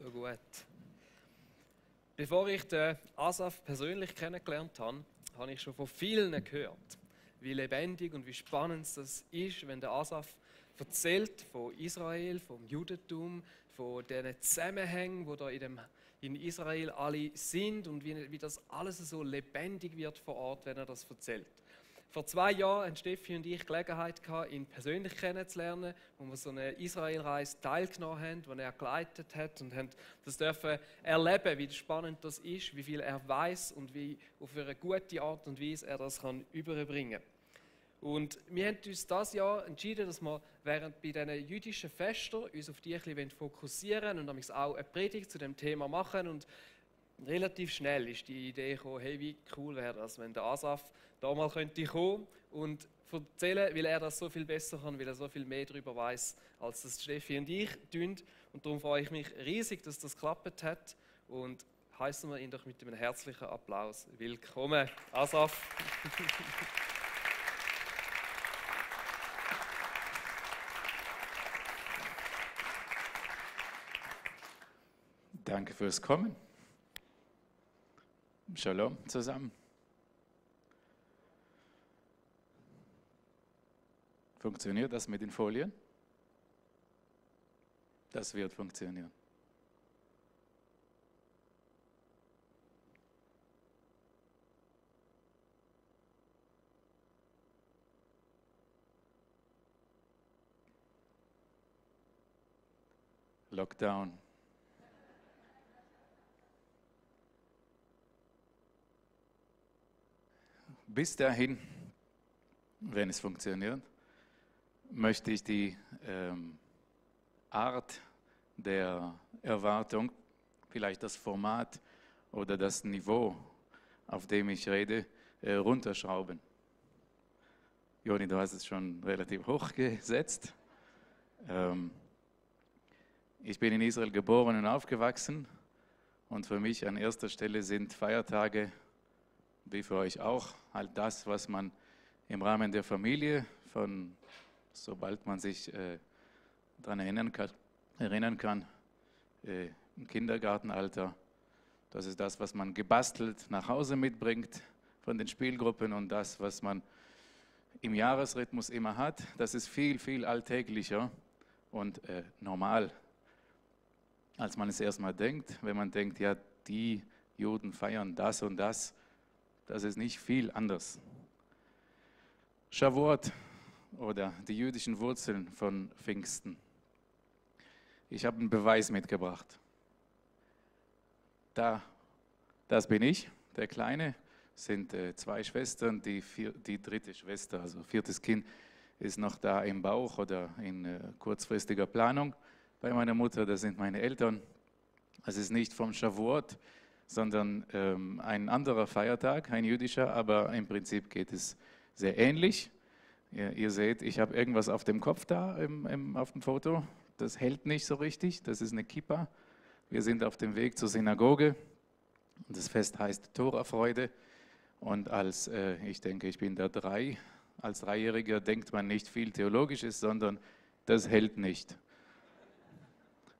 So gut. Bevor ich den Asaf persönlich kennengelernt habe, habe ich schon von vielen gehört, wie lebendig und wie spannend das ist, wenn der Asaf erzählt von Israel, vom Judentum, von den Zusammenhängen, wo da in Israel alle sind und wie das alles so lebendig wird vor Ort, wenn er das erzählt. Vor 2 Jahren hatten Steffi und ich Gelegenheit, ihn persönlich kennenzulernen, wo wir so eine Israel-Reise teilgenommen haben, die er geleitet hat und haben das dürfen erleben, wie spannend das ist, wie viel er weiß und wie auf eine gute Art und Weise er das überbringen kann. Und wir haben uns dieses Jahr entschieden, dass wir während bei diesen jüdischen Festen uns auf die ein bisschen fokussieren und auch eine Predigt zu dem Thema machen. Und relativ schnell ist die Idee gekommen, hey, wie cool wäre das, wenn der Asaf da mal könnte kommen und erzählen, weil er das so viel besser kann, weil er so viel mehr darüber weiß, als das Steffi und ich tun. Und darum freue ich mich riesig, dass das geklappt hat und heißen wir ihn doch mit einem herzlichen Applaus willkommen, Asaf. Danke fürs Kommen. Shalom zusammen. Funktioniert das mit den Folien? Das wird funktionieren. Lockdown. Bis dahin, wenn es funktioniert, möchte ich die Art der Erwartung, vielleicht das Format oder das Niveau, auf dem ich rede, runterschrauben. Joni, du hast es schon relativ hoch gesetzt. Ich bin in Israel geboren und aufgewachsen und für mich an erster Stelle sind Feiertage, wie für euch auch, halt das, was man im Rahmen der Familie, sobald man sich daran erinnern kann, im Kindergartenalter, das ist das, was man gebastelt nach Hause mitbringt von den Spielgruppen und das, was man im Jahresrhythmus immer hat, das ist viel, viel alltäglicher und normal, als man es erstmal denkt. Wenn man denkt, ja, die Juden feiern das und das ist nicht viel anders. Shavuot oder die jüdischen Wurzeln von Pfingsten. Ich habe einen Beweis mitgebracht. Das bin ich, der Kleine, sind 2 Schwestern, die 3. Schwester, also 4. Kind, ist noch da im Bauch oder in kurzfristiger Planung bei meiner Mutter, das sind meine Eltern. Es ist nicht vom Shavuot, sondern ein anderer Feiertag, ein jüdischer, aber im Prinzip geht es sehr ähnlich. Ihr seht, ich habe irgendwas auf dem Kopf da auf dem Foto, das hält nicht so richtig, das ist eine Kippa. Wir sind auf dem Weg zur Synagoge, das Fest heißt Torafreude und ich denke, ich bin da 3, als 3-Jähriger denkt man nicht viel Theologisches, sondern das hält nicht.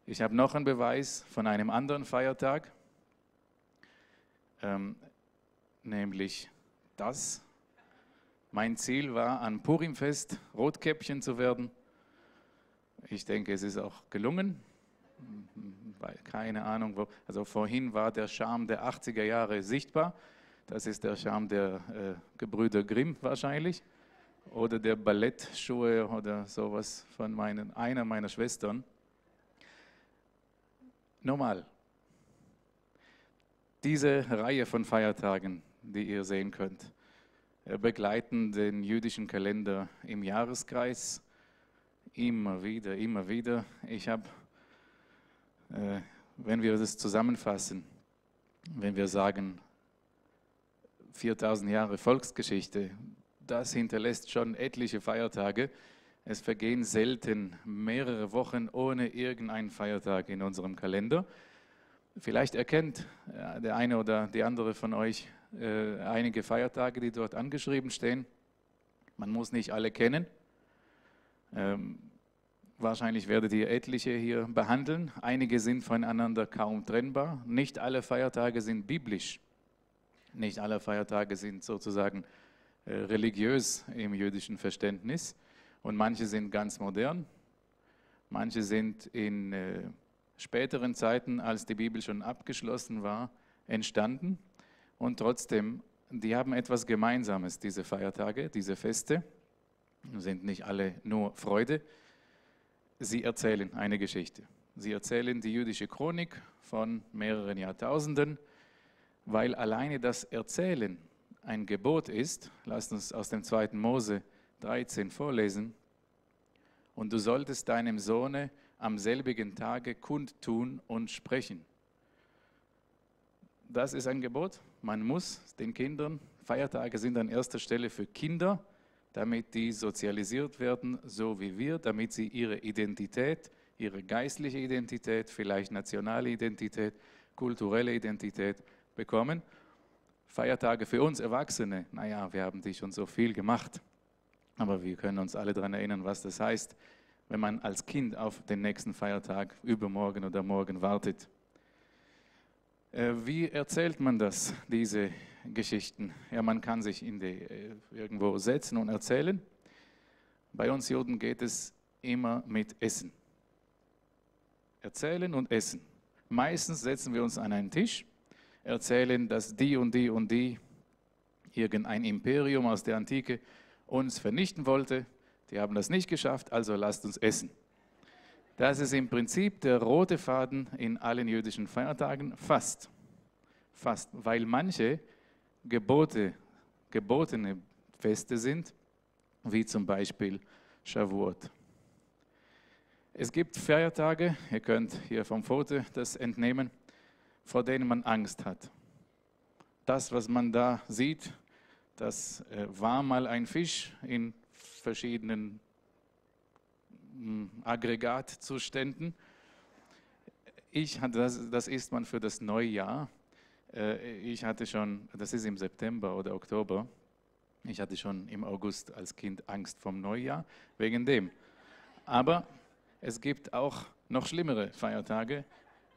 Ich habe noch einen Beweis von einem anderen Feiertag, nämlich das. Mein Ziel war, an Purimfest Rotkäppchen zu werden. Ich denke, es ist auch gelungen. Keine Ahnung, also vorhin war der Charme der 80er Jahre sichtbar. Das ist der Charme der Gebrüder Grimm wahrscheinlich. Oder der Ballettschuhe oder sowas von einer meiner Schwestern. Normal. Diese Reihe von Feiertagen, die ihr sehen könnt, begleiten den jüdischen Kalender im Jahreskreis immer wieder, immer wieder. Ich habe, wenn wir das zusammenfassen, wenn wir sagen 4000 Jahre Volksgeschichte, das hinterlässt schon etliche Feiertage. Es vergehen selten mehrere Wochen ohne irgendeinen Feiertag in unserem Kalender. Vielleicht erkennt der eine oder die andere von euch einige Feiertage, die dort angeschrieben stehen. Man muss nicht alle kennen. Wahrscheinlich werdet ihr etliche hier behandeln. Einige sind voneinander kaum trennbar. Nicht alle Feiertage sind biblisch. Nicht alle Feiertage sind sozusagen religiös im jüdischen Verständnis. Und manche sind ganz modern. Manche sind in späteren Zeiten, als die Bibel schon abgeschlossen war, entstanden. Und trotzdem, die haben etwas Gemeinsames, diese Feiertage, diese Feste. Sind nicht alle nur Freude. Sie erzählen eine Geschichte. Sie erzählen die jüdische Chronik von mehreren Jahrtausenden, weil alleine das Erzählen ein Gebot ist. Lasst uns aus dem 2. Mose 13 vorlesen. Und du solltest deinem Sohne am selbigen Tage kundtun und sprechen. Das ist ein Gebot. Man muss den Kindern, Feiertage sind an erster Stelle für Kinder, damit die sozialisiert werden, so wie wir, damit sie ihre Identität, ihre geistliche Identität, vielleicht nationale Identität, kulturelle Identität bekommen. Feiertage für uns Erwachsene, naja, wir haben die schon so viel gemacht, aber wir können uns alle daran erinnern, was das heißt, wenn man als Kind auf den nächsten Feiertag übermorgen oder morgen wartet. Wie erzählt man das, diese Geschichten? Ja, man kann sich irgendwo setzen und erzählen. Bei uns Juden geht es immer mit Essen. Erzählen und essen. Meistens setzen wir uns an einen Tisch, erzählen, dass die und die und die irgendein Imperium aus der Antike uns vernichten wollte. Die haben das nicht geschafft, also lasst uns essen. Das ist im Prinzip der rote Faden in allen jüdischen Feiertagen, fast, weil manche gebotene Feste sind, wie zum Beispiel Shavuot. Es gibt Feiertage, ihr könnt hier vom Foto das entnehmen, vor denen man Angst hat. Das, was man da sieht, das war mal ein Fisch in verschiedenen Aggregatzuständen. Das isst man für das neue Jahr. Ich hatte schon, das ist im September oder Oktober, ich hatte schon im August als Kind Angst vom Neujahr, wegen dem. Aber es gibt auch noch schlimmere Feiertage,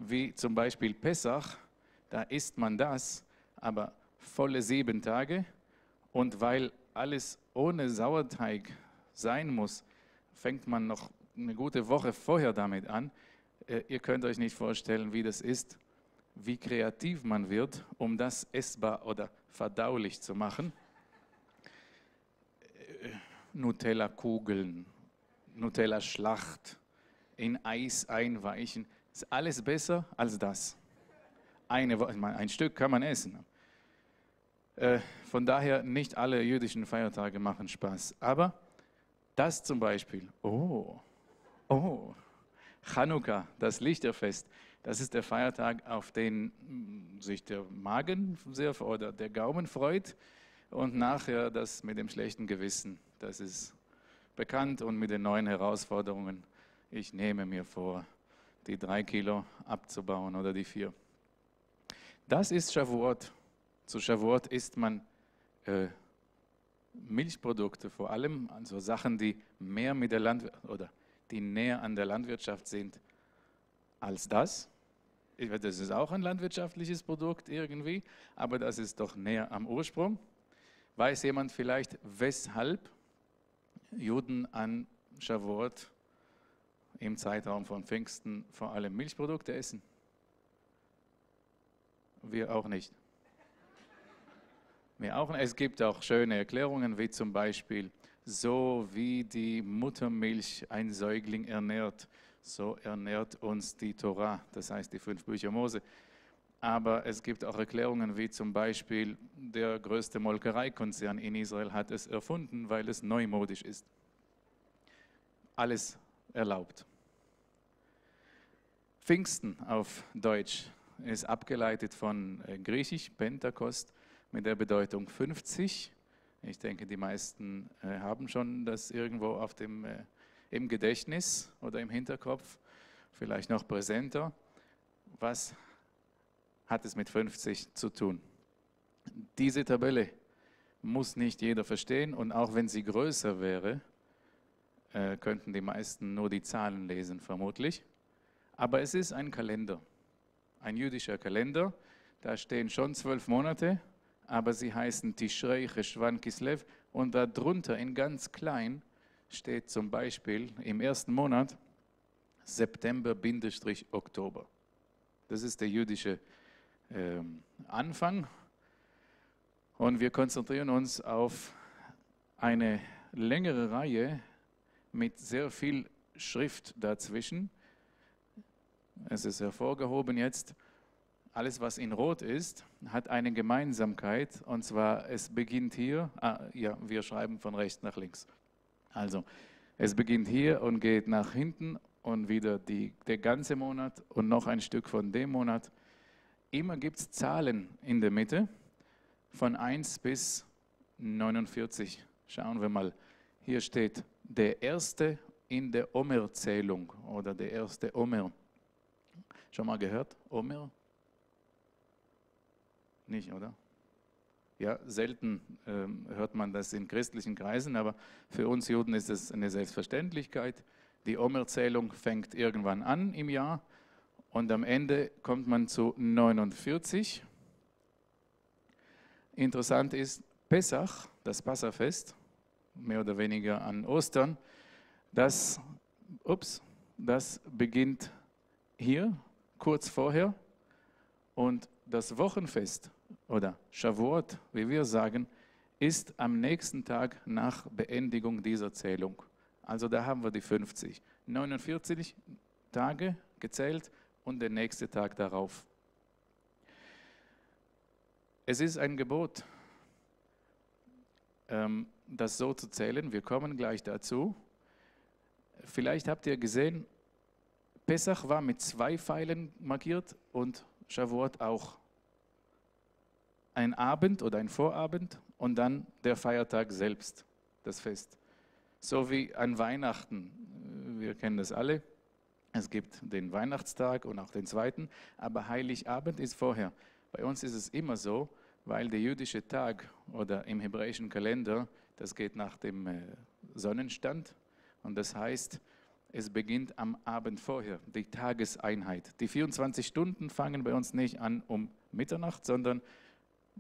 wie zum Beispiel Pessach, da isst man das, aber volle 7 Tage. Und weil alles ohne Sauerteig sein muss, fängt man noch eine gute Woche vorher damit an. Ihr könnt euch nicht vorstellen, wie das ist, wie kreativ man wird, um das essbar oder verdaulich zu machen. Nutella-Kugeln, Nutella-Schlacht, in Eis einweichen, ist alles besser als das. Ein Stück kann man essen. Von daher, nicht alle jüdischen Feiertage machen Spaß. Aber das zum Beispiel, Chanukka, das Lichterfest, das ist der Feiertag, auf den sich der Magen oder der Gaumen freut und nachher das mit dem schlechten Gewissen, das ist bekannt und mit den neuen Herausforderungen. Ich nehme mir vor, die 3 Kilo abzubauen oder die 4. Das ist Shavuot. Zu Shavuot isst man Milchprodukte vor allem, also Sachen, die mehr mit der Landwirtschaft oder die näher an der Landwirtschaft sind als das. Das ist auch ein landwirtschaftliches Produkt irgendwie, aber das ist doch näher am Ursprung. Weiß jemand vielleicht, weshalb Juden an Shavuot im Zeitraum von Pfingsten vor allem Milchprodukte essen? Wir auch nicht. Es gibt auch schöne Erklärungen, wie zum Beispiel, so wie die Muttermilch ein Säugling ernährt, so ernährt uns die Tora, das heißt die 5 Bücher Mose. Aber es gibt auch Erklärungen, wie zum Beispiel, der größte Molkereikonzern in Israel hat es erfunden, weil es neumodisch ist. Alles erlaubt. Pfingsten auf Deutsch ist abgeleitet von Griechisch, Pentakost, mit der Bedeutung 50. Ich denke, die meisten haben schon das irgendwo im Gedächtnis oder im Hinterkopf, vielleicht noch präsenter. Was hat es mit 50 zu tun? Diese Tabelle muss nicht jeder verstehen und auch wenn sie größer wäre, könnten die meisten nur die Zahlen lesen, vermutlich. Aber es ist ein Kalender, ein jüdischer Kalender. Da stehen schon 12 Monate, aber sie heißen Tishrei, Cheshvan, Kislev. Und darunter in ganz klein steht zum Beispiel im ersten Monat September-Oktober. Das ist der jüdische Anfang. Und wir konzentrieren uns auf eine längere Reihe mit sehr viel Schrift dazwischen. Es ist hervorgehoben jetzt, alles was in Rot ist, hat eine Gemeinsamkeit, und zwar es beginnt hier, wir schreiben von rechts nach links. Also es beginnt hier und geht nach hinten und wieder der ganze Monat und noch ein Stück von dem Monat. Immer gibt es Zahlen in der Mitte von 1 bis 49. Schauen wir mal, hier steht der erste in der Omer-Zählung oder der erste Omer. Schon mal gehört? Omer? Nicht, oder? Ja, selten hört man das in christlichen Kreisen, aber für uns Juden ist es eine Selbstverständlichkeit. Die Omer-Zählung fängt irgendwann an im Jahr und am Ende kommt man zu 49. Interessant ist Pessach, das Passafest, mehr oder weniger an Ostern, das beginnt hier, kurz vorher, und das Wochenfest oder Shavuot, wie wir sagen, ist am nächsten Tag nach Beendigung dieser Zählung. Also da haben wir die 50. 49 Tage gezählt und der nächste Tag darauf. Es ist ein Gebot, das so zu zählen. Wir kommen gleich dazu. Vielleicht habt ihr gesehen, Pessach war mit 2 Pfeilen markiert und Shavuot auch. Ein Abend oder ein Vorabend und dann der Feiertag selbst, das Fest. So wie an Weihnachten, wir kennen das alle, es gibt den Weihnachtstag und auch den zweiten, aber Heiligabend ist vorher. Bei uns ist es immer so, weil der jüdische Tag oder im hebräischen Kalender, das geht nach dem Sonnenstand und das heißt, es beginnt am Abend vorher, die Tageseinheit. Die 24 Stunden fangen bei uns nicht an um Mitternacht, sondern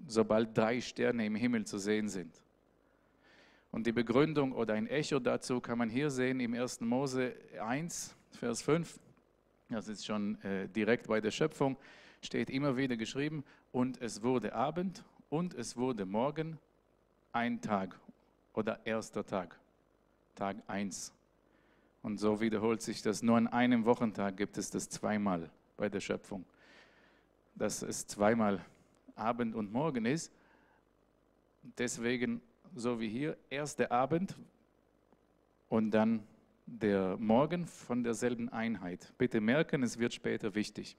sobald 3 Sterne im Himmel zu sehen sind. Und die Begründung oder ein Echo dazu kann man hier sehen im 1. Mose 1, Vers 5. Das ist schon direkt bei der Schöpfung, steht immer wieder geschrieben, und es wurde Abend und es wurde Morgen, ein Tag oder erster Tag, Tag 1. Und so wiederholt sich das, nur an einem Wochentag gibt es das zweimal bei der Schöpfung. Dass es zweimal Abend und Morgen ist, deswegen so wie hier, erst der Abend und dann der Morgen von derselben Einheit. Bitte merken, es wird später wichtig.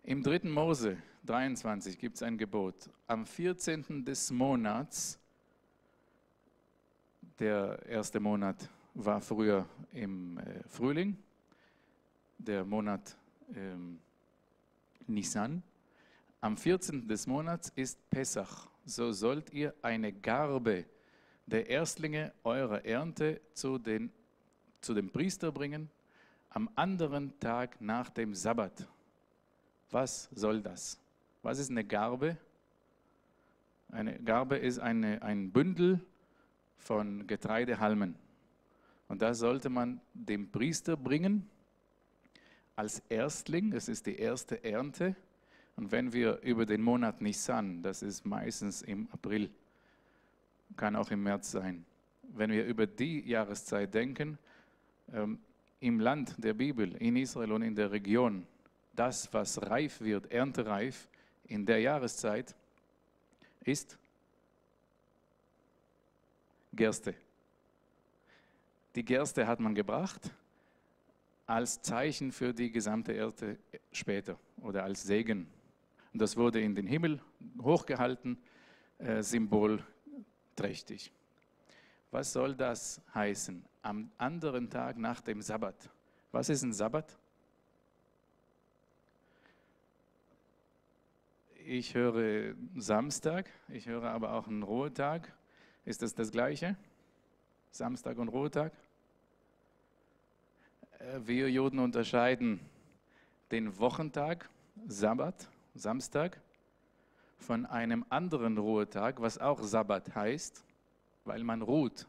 Im 3. Mose 23 gibt es ein Gebot. Am 14. des Monats, der erste Monat war früher im Frühling, der Monat Nisan. Am 14. des Monats ist Pessach. So sollt ihr eine Garbe der Erstlinge eurer Ernte zu dem Priester bringen, am anderen Tag nach dem Sabbat. Was soll das? Was ist eine Garbe? Eine Garbe ist ein Bündel von Getreidehalmen. Und das sollte man dem Priester bringen als Erstling, das ist die erste Ernte. Und wenn wir über den Monat Nisan, das ist meistens im April, kann auch im März sein, wenn wir über die Jahreszeit denken, im Land der Bibel, in Israel und in der Region, das, was reif wird, erntereif, in der Jahreszeit, ist Gerste. Die Gerste hat man gebracht als Zeichen für die gesamte Ernte später oder als Segen. Und das wurde in den Himmel hochgehalten, symbolträchtig. Was soll das heißen? Am anderen Tag nach dem Sabbat. Was ist ein Sabbat? Ich höre Samstag, ich höre aber auch einen Ruhetag. Ist das das Gleiche? Samstag und Ruhetag? Wir Juden unterscheiden den Wochentag, Sabbat, Samstag, von einem anderen Ruhetag, was auch Sabbat heißt, weil man ruht.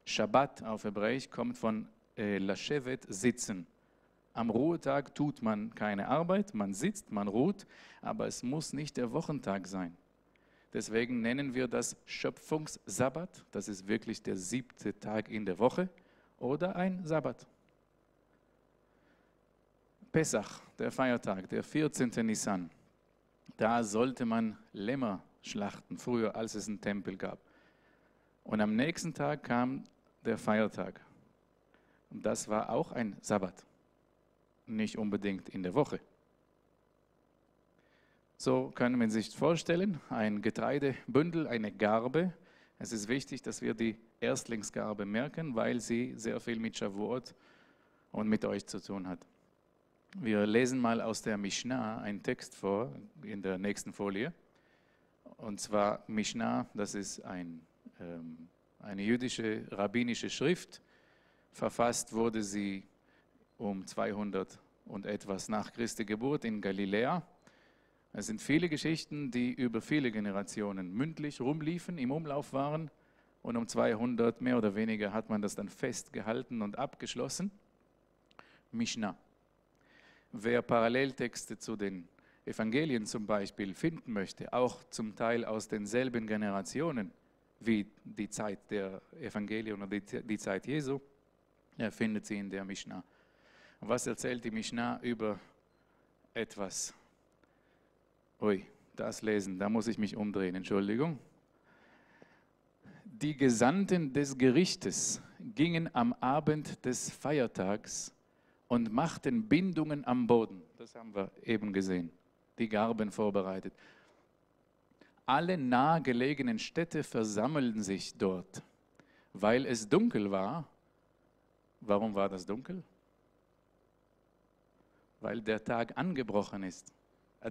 Shabbat auf Hebräisch kommt von Lashevet, sitzen. Am Ruhetag tut man keine Arbeit, man sitzt, man ruht, aber es muss nicht der Wochentag sein. Deswegen nennen wir das Schöpfungssabbat, das ist wirklich der 7. Tag in der Woche, oder ein Sabbat. Pessach, der Feiertag, der 14. Nisan, da sollte man Lämmer schlachten, früher als es einen Tempel gab. Und am nächsten Tag kam der Feiertag. Und das war auch ein Sabbat, nicht unbedingt in der Woche. So kann man sich vorstellen, ein Getreidebündel, eine Garbe. Es ist wichtig, dass wir die Erstlingsgarbe merken, weil sie sehr viel mit Shavuot und mit euch zu tun hat. Wir lesen mal aus der Mishnah einen Text vor, in der nächsten Folie. Und zwar Mishnah, das ist eine jüdische rabbinische Schrift. Verfasst wurde sie um 200 und etwas nach Christi Geburt in Galiläa. Es sind viele Geschichten, die über viele Generationen mündlich rumliefen, im Umlauf waren. Und um 200 mehr oder weniger hat man das dann festgehalten und abgeschlossen. Mishnah. Wer Paralleltexte zu den Evangelien zum Beispiel finden möchte, auch zum Teil aus denselben Generationen wie die Zeit der Evangelien oder die Zeit Jesu, er findet sie in der Mishnah. Und was erzählt die Mishnah über etwas? Ui, das lesen, da muss ich mich umdrehen, Entschuldigung. Die Gesandten des Gerichtes gingen am Abend des Feiertags und machten Bindungen am Boden. Das haben wir eben gesehen, die Garben vorbereitet. Alle nahegelegenen Städte versammelten sich dort, weil es dunkel war. Warum war das dunkel? Weil der Tag angebrochen ist.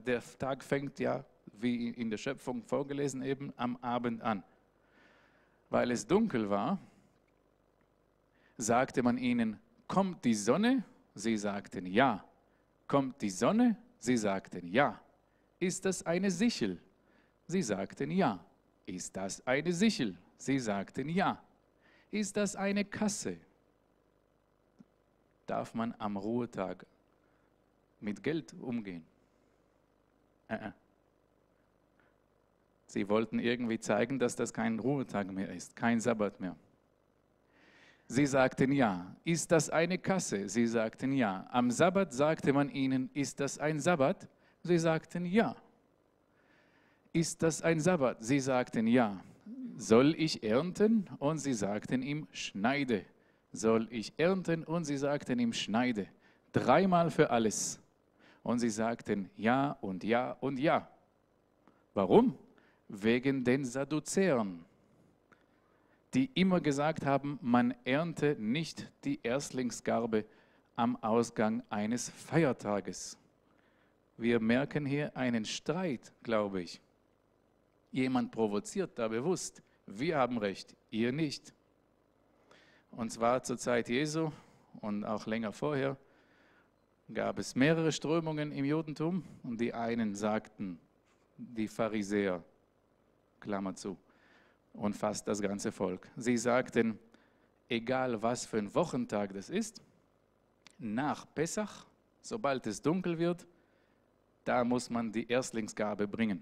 Der Tag fängt ja, wie in der Schöpfung vorgelesen, eben am Abend an. Weil es dunkel war, sagte man ihnen, kommt die Sonne? Sie sagten ja. Kommt die Sonne? Sie sagten ja. Ist das eine Sichel? Sie sagten ja. Ist das eine Sichel? Sie sagten ja. Ist das eine Kasse? Darf man am Ruhetag mit Geld umgehen? Sie wollten irgendwie zeigen, dass das kein Ruhetag mehr ist, kein Sabbat mehr. Sie sagten ja. Ist das eine Kasse? Sie sagten ja. Am Sabbat sagte man ihnen, ist das ein Sabbat? Sie sagten ja. Ist das ein Sabbat? Sie sagten ja. Soll ich ernten? Und sie sagten ihm, schneide. Soll ich ernten? Und sie sagten ihm, schneide. 3-mal für alles. Und sie sagten ja und ja und ja. Warum? Wegen den Sadduzäern, die immer gesagt haben, man ernte nicht die Erstlingsgarbe am Ausgang eines Feiertages. Wir merken hier einen Streit, glaube ich. Jemand provoziert da bewusst. Wir haben Recht, ihr nicht. Und zwar zur Zeit Jesu und auch länger vorher gab es mehrere Strömungen im Judentum und die einen sagten, die Pharisäer, Klammer zu, und fast das ganze Volk. Sie sagten, egal was für ein Wochentag das ist, nach Pessach, sobald es dunkel wird, da muss man die Erstlingsgabe bringen.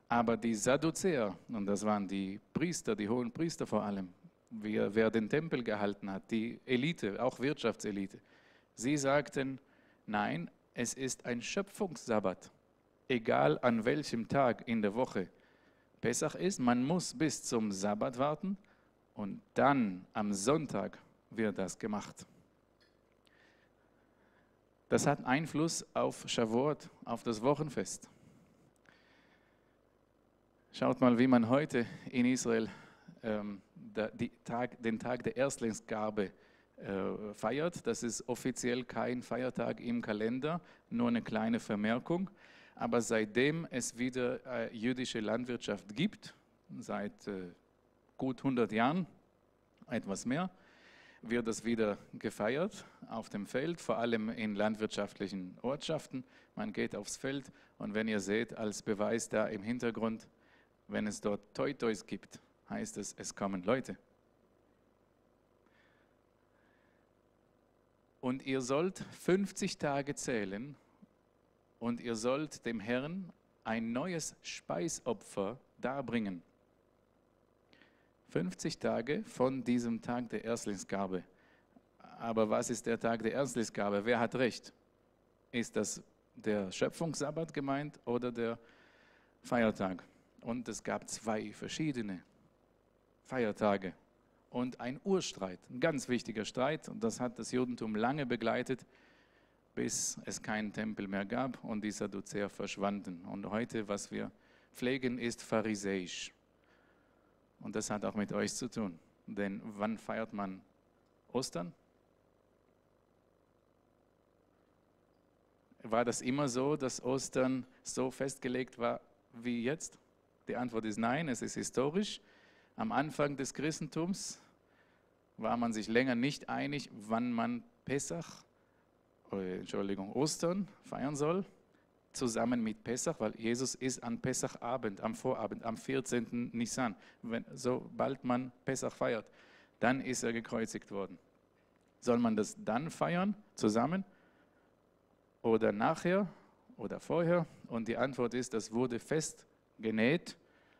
Aber die Sadduzäer, und das waren die Priester, die hohen Priester vor allem, wer den Tempel gehalten hat, die Elite, auch Wirtschaftselite, sie sagten, nein, es ist ein Schöpfungssabbat. Egal an welchem Tag in der Woche Pessach ist, man muss bis zum Sabbat warten und dann am Sonntag wird das gemacht. Das hat Einfluss auf Shavuot, auf das Wochenfest. Schaut mal, wie man heute in Israel den Tag der Erstlingsgabe feiert. Das ist offiziell kein Feiertag im Kalender, nur eine kleine Vermerkung. Aber seitdem es wieder jüdische Landwirtschaft gibt, seit gut 100 Jahren, etwas mehr, wird es wieder gefeiert auf dem Feld, vor allem in landwirtschaftlichen Ortschaften. Man geht aufs Feld und wenn ihr seht, als Beweis da im Hintergrund, wenn es dort Toi-Tois gibt, heißt es, es kommen Leute. Und ihr sollt 50 Tage zählen und ihr sollt dem Herrn ein neues Speisopfer darbringen. 50 Tage von diesem Tag der Erstlingsgabe. Aber was ist der Tag der Erstlingsgabe? Wer hat recht? Ist das der Schöpfungssabbat gemeint oder der Feiertag? Und es gab 2 verschiedene Feiertage und ein Urstreit, ein ganz wichtiger Streit. Und das hat das Judentum lange begleitet, bis es keinen Tempel mehr gab und die Sadduzäer verschwanden. Und heute, was wir pflegen, ist pharisäisch. Und das hat auch mit euch zu tun. Denn wann feiert man Ostern? War das immer so, dass Ostern so festgelegt war wie jetzt? Die Antwort ist nein, es ist historisch. Am Anfang des Christentums war man sich länger nicht einig, wann man Ostern feiern soll, zusammen mit Pessach, weil Jesus ist an Pessachabend, am Vorabend, am 14. Nisan. Sobald man Pessach feiert, dann ist er gekreuzigt worden. Soll man das dann feiern, zusammen oder nachher oder vorher? Und die Antwort ist, das wurde festgenäht,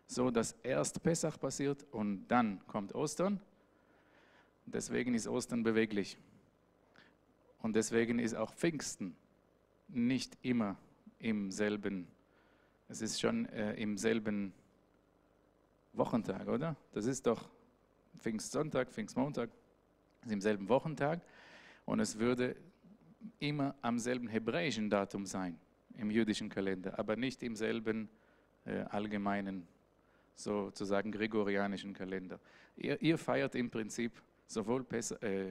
so dass erst Pessach passiert und dann kommt Ostern. Deswegen ist Ostern beweglich. Und deswegen ist auch Pfingsten nicht immer im selben, es ist schon im selben Wochentag, oder? Das ist doch Pfingstsonntag, Pfingstmontag, ist im selben Wochentag und es würde immer am selben hebräischen Datum sein, im jüdischen Kalender, aber nicht im selben allgemeinen, sozusagen gregorianischen Kalender. Ihr feiert im Prinzip sowohl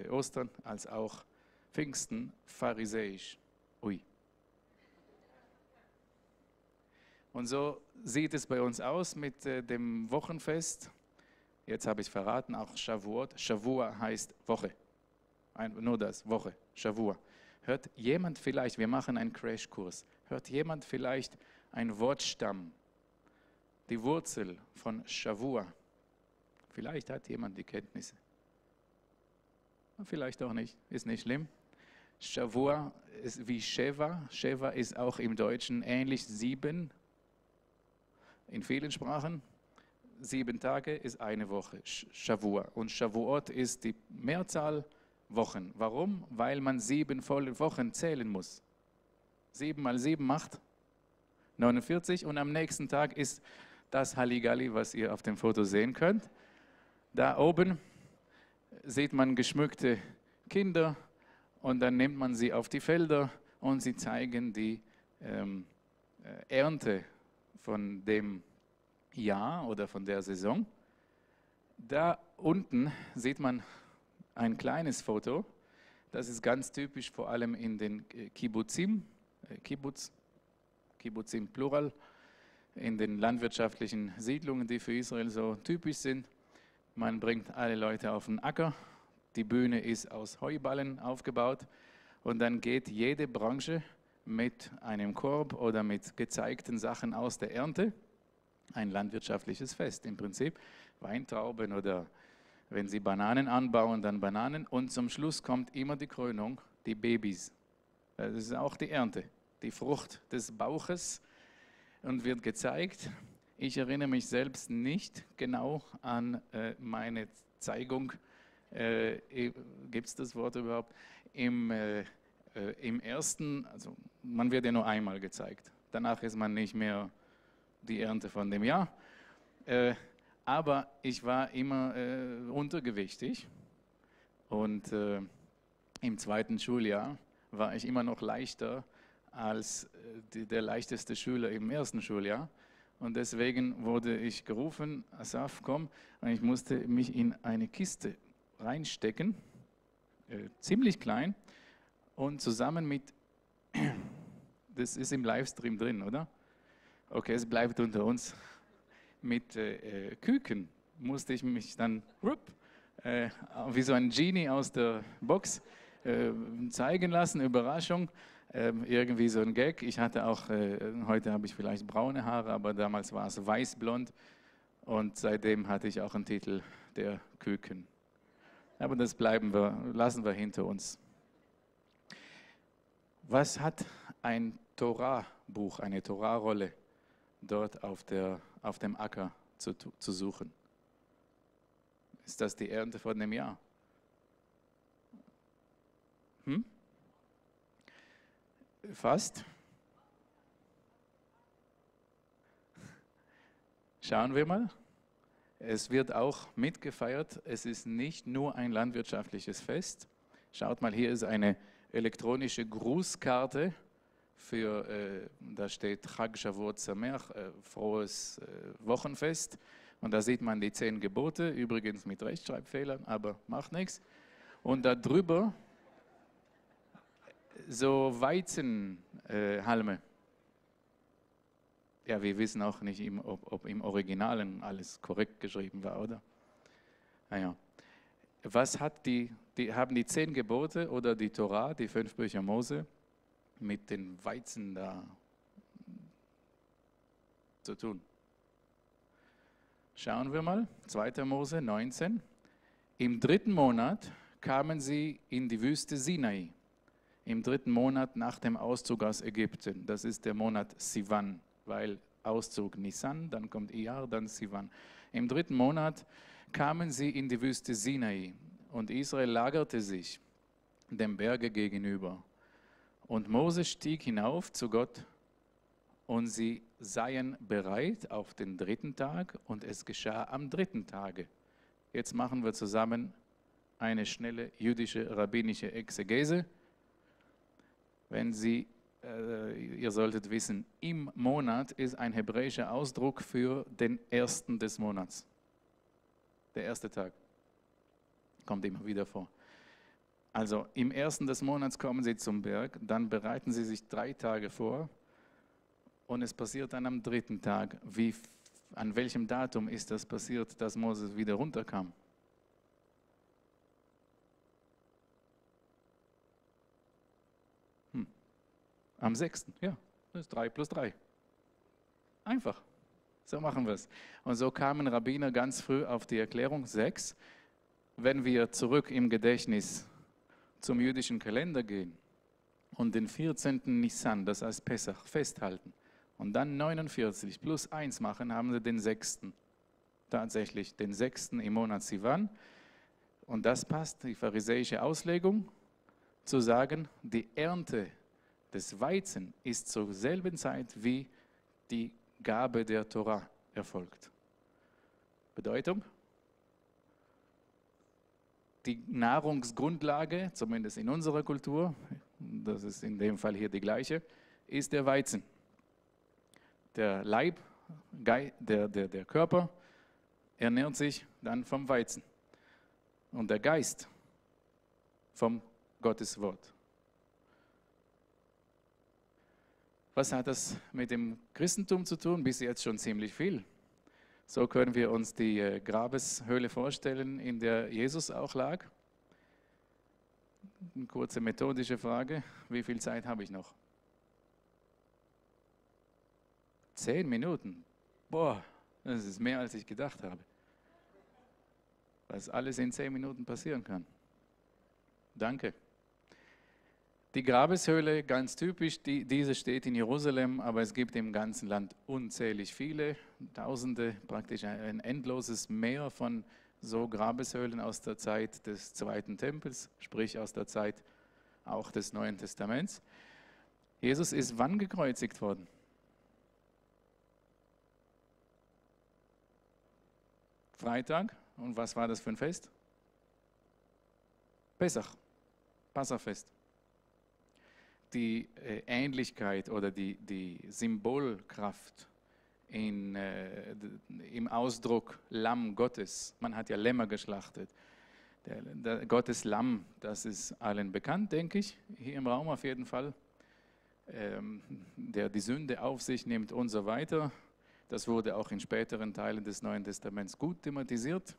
Ostern als auch Pfingsten pharisäisch. Ui. Und so sieht es bei uns aus mit dem Wochenfest. Jetzt habe ich es verraten, auch Shavuot. Shavua heißt Woche. Nur das, Woche, Shavua. Hört jemand vielleicht, wir machen einen Crashkurs, hört jemand vielleicht einen Wortstamm, die Wurzel von Shavua? Vielleicht hat jemand die Kenntnisse. Vielleicht auch nicht, ist nicht schlimm. Shavua ist wie Sheva. Sheva ist auch im Deutschen ähnlich 7. In vielen Sprachen. 7 Tage ist eine Woche, Shavua. Und Shavuot ist die Mehrzahl Wochen. Warum? Weil man 7 volle Wochen zählen muss. 7 mal 7 macht 49 und am nächsten Tag ist das Halligalli, was ihr auf dem Foto sehen könnt. Da oben sieht man geschmückte Kinder und dann nimmt man sie auf die Felder und sie zeigen die Ernte von dem Jahr oder von der Saison. Da unten sieht man ein kleines Foto, das ist ganz typisch vor allem in den Kibbutzim, Kibbutzim Plural, in den landwirtschaftlichen Siedlungen, die für Israel so typisch sind. Man bringt alle Leute auf den Acker, die Bühne ist aus Heuballen aufgebaut und dann geht jede Branche mit einem Korb oder mit gezeigten Sachen aus der Ernte. Ein landwirtschaftliches Fest im Prinzip, Weintrauben oder wenn sie Bananen anbauen, dann Bananen und zum Schluss kommt immer die Krönung, die Babys. Das ist auch die Ernte, die Frucht des Bauches und wird gezeigt. Ich erinnere mich selbst nicht genau an meine Zeigung, gibt es das Wort überhaupt, im ersten, also man wird ja nur einmal gezeigt, danach ist man nicht mehr die Ernte von dem Jahr, aber ich war immer untergewichtig und im 2. Schuljahr war ich immer noch leichter als der leichteste Schüler im 1. Schuljahr. Und deswegen wurde ich gerufen, Asaf, komm, und ich musste mich in eine Kiste reinstecken, ziemlich klein, und zusammen mit, das ist im Livestream drin, oder? Okay, es bleibt unter uns. Mit Küken musste ich mich dann wie so ein Genie aus der Box zeigen lassen, Überraschung. Irgendwie so ein Gag. Ich hatte auch, heute habe ich vielleicht braune Haare, aber damals war es weißblond und seitdem hatte ich auch einen Titel, der Küken. Aber das lassen wir hinter uns. Was hat ein Torah-Buch, eine Torah-Rolle dort auf dem Acker zu suchen? Ist das die Ernte von dem Jahr? Fast. Schauen wir mal. Es wird auch mitgefeiert. Es ist nicht nur ein landwirtschaftliches Fest. Schaut mal, hier ist eine elektronische Grußkarte da steht Chag Shavuot Sameach, frohes Wochenfest. Und da sieht man die 10 Gebote, übrigens mit Rechtschreibfehlern, aber macht nichts. Und da drüber so Weizenhalme. Ja, wir wissen auch nicht, ob im Originalen alles korrekt geschrieben war, oder? Naja. Was haben die 10 Gebote oder die Torah, die 5 Bücher Mose, mit den Weizen da zu tun? Schauen wir mal, 2. Mose 19. Im 3. Monat kamen sie in die Wüste Sinai. Im 3. Monat nach dem Auszug aus Ägypten. Das ist der Monat Sivan, weil Auszug Nisan, dann kommt Iyar, dann Sivan. Im 3. Monat kamen sie in die Wüste Sinai und Israel lagerte sich dem Berge gegenüber. Und Mose stieg hinauf zu Gott und sie seien bereit auf den 3. Tag und es geschah am 3. Tage. Jetzt machen wir zusammen eine schnelle jüdische rabbinische Exegese. Ihr solltet wissen, im Monat ist ein hebräischer Ausdruck für den 1. des Monats. Der 1. Tag. Kommt immer wieder vor. Also im 1. des Monats kommen sie zum Berg, dann bereiten sie sich 3 Tage vor und es passiert dann am 3. Tag. An welchem Datum ist das passiert, dass Moses wieder runterkam? Am 6. Ja, das ist 3 plus 3. Einfach. So machen wir es. Und so kamen Rabbiner ganz früh auf die Erklärung 6. Wenn wir zurück im Gedächtnis zum jüdischen Kalender gehen und den 14. Nisan, das heißt Pessach, festhalten und dann 49 plus 1 machen, haben wir den 6. Tatsächlich den 6. im Monat Sivan. Und das passt, die pharisäische Auslegung, zu sagen, die Ernte des Weizen ist zur selben Zeit wie die Gabe der Torah erfolgt. Bedeutung? Die Nahrungsgrundlage, zumindest in unserer Kultur, das ist in dem Fall hier die gleiche, ist der Weizen. Der Leib, der Körper ernährt sich dann vom Weizen und der Geist vom Gotteswort. Was hat das mit dem Christentum zu tun? Bis jetzt schon ziemlich viel. So können wir uns die Grabeshöhle vorstellen, in der Jesus auch lag. Eine kurze methodische Frage. Wie viel Zeit habe ich noch? 10 Minuten. Boah, das ist mehr, als ich gedacht habe. Was alles in 10 Minuten passieren kann. Danke. Die Grabeshöhle, ganz typisch, diese steht in Jerusalem, aber es gibt im ganzen Land unzählig viele, Tausende, praktisch ein endloses Meer von so Grabeshöhlen aus der Zeit des 2. Tempels, sprich aus der Zeit auch des Neuen Testaments. Jesus ist wann gekreuzigt worden? Freitag. Und was war das für ein Fest? Pessach, Passafest. Die Ähnlichkeit oder die Symbolkraft im Ausdruck Lamm Gottes. Man hat ja Lämmer geschlachtet. Gottes Lamm, das ist allen bekannt, denke ich, hier im Raum auf jeden Fall, der die Sünde auf sich nimmt und so weiter. Das wurde auch in späteren Teilen des Neuen Testaments gut thematisiert.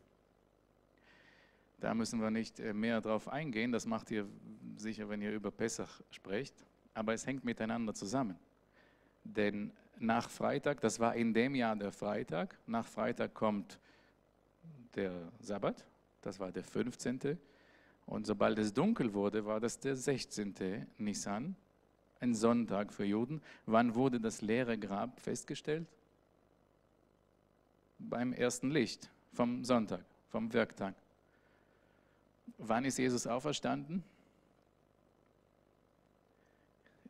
Da müssen wir nicht mehr drauf eingehen. Das macht ihr sicher, wenn ihr über Pessach sprecht. Aber es hängt miteinander zusammen. Denn nach Freitag, das war in dem Jahr der Freitag, nach Freitag kommt der Sabbat, das war der 15. Und sobald es dunkel wurde, war das der 16. Nisan, ein Sonntag für Juden. Wann wurde das leere Grab festgestellt? Beim ersten Licht vom Sonntag, vom Werktag. Wann ist Jesus auferstanden?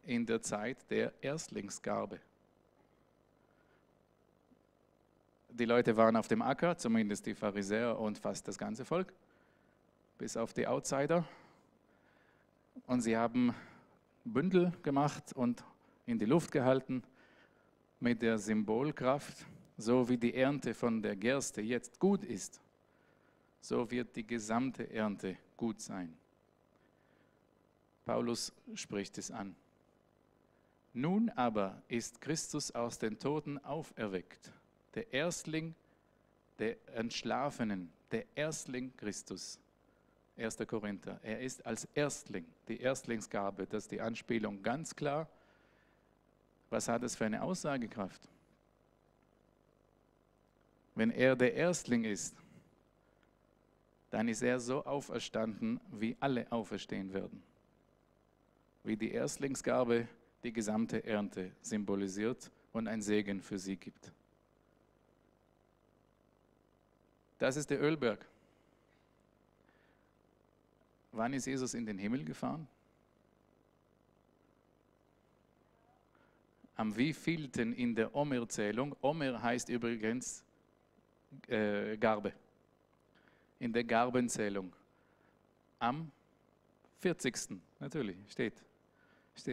In der Zeit der Erstlingsgabe. Die Leute waren auf dem Acker, zumindest die Pharisäer und fast das ganze Volk, bis auf die Outsider. Und sie haben Bündel gemacht und in die Luft gehalten mit der Symbolkraft, so wie die Ernte von der Gerste jetzt gut ist, so wird die gesamte Ernte gut sein. Paulus spricht es an. Nun aber ist Christus aus den Toten auferweckt, der Erstling der Entschlafenen, der Erstling Christus. 1. Korinther, er ist als Erstling, die Erstlingsgabe, das ist die Anspielung ganz klar. Was hat es für eine Aussagekraft? Wenn er der Erstling ist, dann ist er so auferstanden, wie alle auferstehen werden. Wie die Erstlingsgabe die gesamte Ernte symbolisiert und ein Segen für sie gibt. Das ist der Ölberg. Wann ist Jesus in den Himmel gefahren? Am wievielten in der Omer-Zählung? Omer heißt übrigens Garbe. In der Garbenzählung. Am 40. Natürlich, steht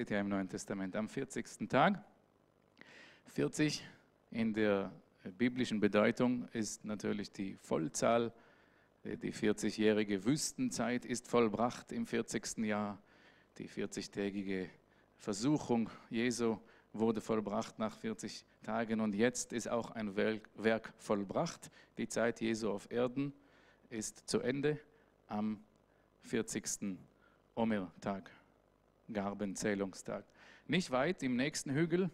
ja im Neuen Testament. Am 40. Tag. 40 in der biblischen Bedeutung ist natürlich die Vollzahl. Die 40-jährige Wüstenzeit ist vollbracht im 40. Jahr. Die 40-tägige Versuchung Jesu wurde vollbracht nach 40 Tagen. Und jetzt ist auch ein Werk vollbracht. Die Zeit Jesu auf Erden ist zu Ende am 40. Omer-Tag, Garbenzählungstag. Nicht weit im nächsten Hügel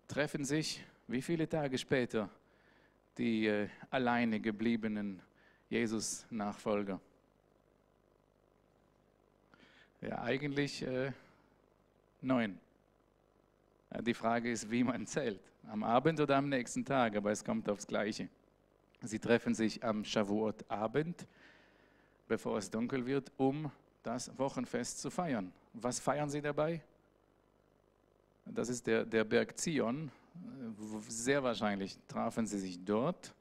treffen sich, wie viele Tage später, die alleine gebliebenen Jesus-Nachfolger. Ja, eigentlich 9. Die Frage ist, wie man zählt. Am Abend oder am nächsten Tag, aber es kommt aufs Gleiche. Sie treffen sich am Shavuot-Abend, bevor es dunkel wird, um das Wochenfest zu feiern. Was feiern sie dabei? Das ist der Berg Zion. Sehr wahrscheinlich trafen sie sich dort,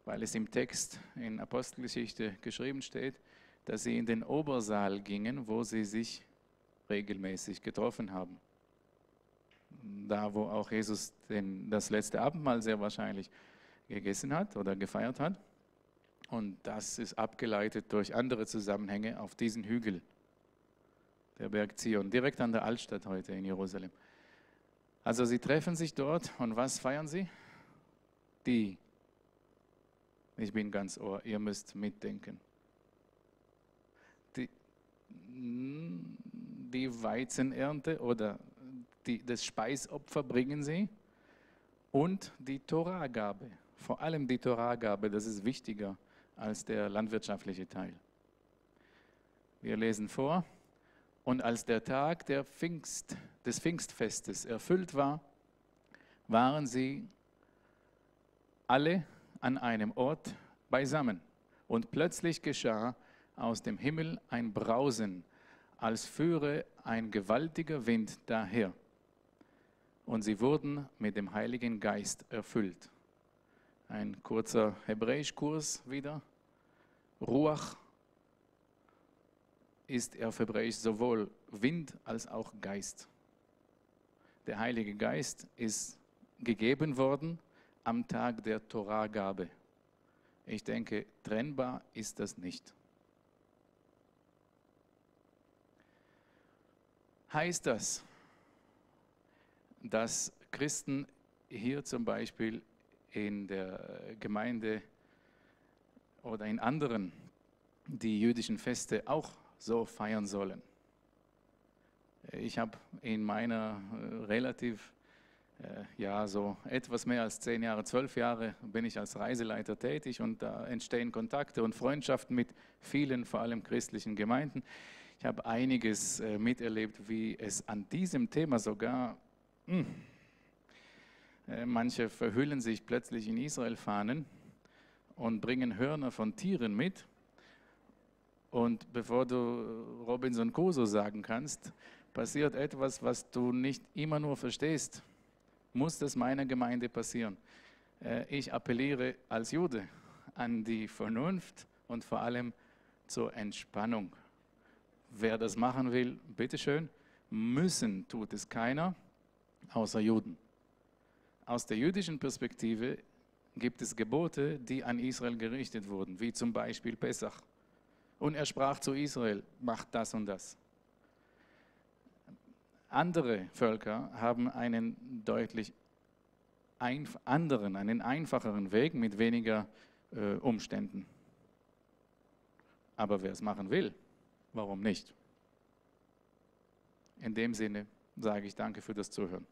weil es im Text in Apostelgeschichte geschrieben steht, dass sie in den Obersaal gingen, wo sie sich regelmäßig getroffen haben. Da, wo auch Jesus das letzte Abendmahl sehr wahrscheinlich gegessen hat oder gefeiert hat. Und das ist abgeleitet durch andere Zusammenhänge auf diesen Hügel, der Berg Zion, direkt an der Altstadt heute in Jerusalem. Also sie treffen sich dort und was feiern sie? Ich bin ganz Ohr, ihr müsst mitdenken. Die Weizenernte oder das Speisopfer bringen sie und die Torahgabe. Vor allem die Torahgabe, das ist wichtiger als der landwirtschaftliche Teil. Wir lesen vor. Und als der Tag des Pfingstfestes erfüllt war, waren sie alle an einem Ort beisammen. Und plötzlich geschah aus dem Himmel ein Brausen, als führe ein gewaltiger Wind daher. Und sie wurden mit dem Heiligen Geist erfüllt. Ein kurzer Hebräischkurs wieder. Ruach ist auf Hebräisch sowohl Wind als auch Geist. Der Heilige Geist ist gegeben worden am Tag der Torahgabe. Ich denke, trennbar ist das nicht. Heißt das, dass Christen hier zum Beispiel in der Gemeinde oder in anderen die jüdischen Feste auch so feiern sollen. Ich habe in meiner relativ, ja, so etwas mehr als 10 Jahre, 12 Jahre bin ich als Reiseleiter tätig und da entstehen Kontakte und Freundschaften mit vielen, vor allem christlichen Gemeinden. Ich habe einiges miterlebt, wie es an diesem Thema sogar, manche verhüllen sich plötzlich in Israel-Fahnen und bringen Hörner von Tieren mit. Und bevor du Robinson Crusoe sagen kannst, passiert etwas, was du nicht immer nur verstehst. Muss das meiner Gemeinde passieren? Ich appelliere als Jude an die Vernunft und vor allem zur Entspannung. Wer das machen will, bitteschön. Müssen tut es keiner, außer Juden. Aus der jüdischen Perspektive gibt es Gebote, die an Israel gerichtet wurden, wie zum Beispiel Pessach. Und er sprach zu Israel, macht das und das. Andere Völker haben einen deutlich anderen, einen einfacheren Weg mit weniger Umständen. Aber wer es machen will, warum nicht? In dem Sinne sage ich danke für das Zuhören.